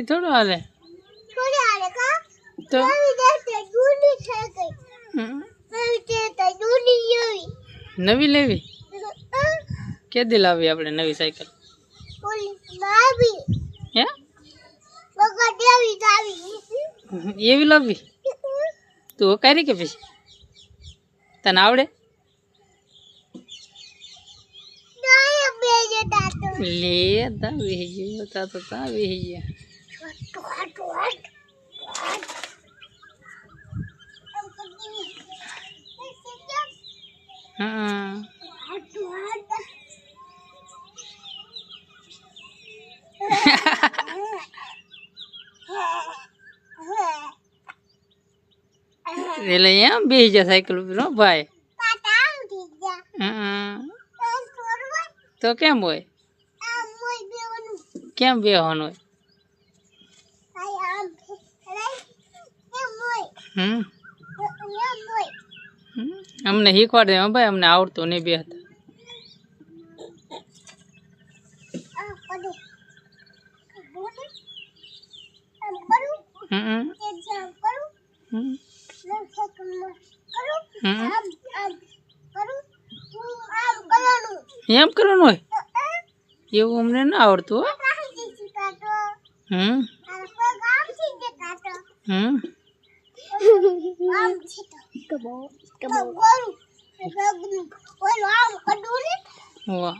એ થોડું હાલે તો નવી લેવી કે દી લાવી આપણે નવી સાયકલ હે એવી લાવી તું કરી કે પછી તને આવડે લે તા વેહી ગયો તા તો તા વેહી ગયા હા એટલે એમ બેસી જા સાયકલ ઉપર હો ભાઈ તો કેમ હોય કેમ બેહવાનું હોય અમને શીખવાડે ભાઈ અમને આવડતું નહીં બેહતા એમ કરવાનું હોય એવું અમને ના આવડતું હો વાહ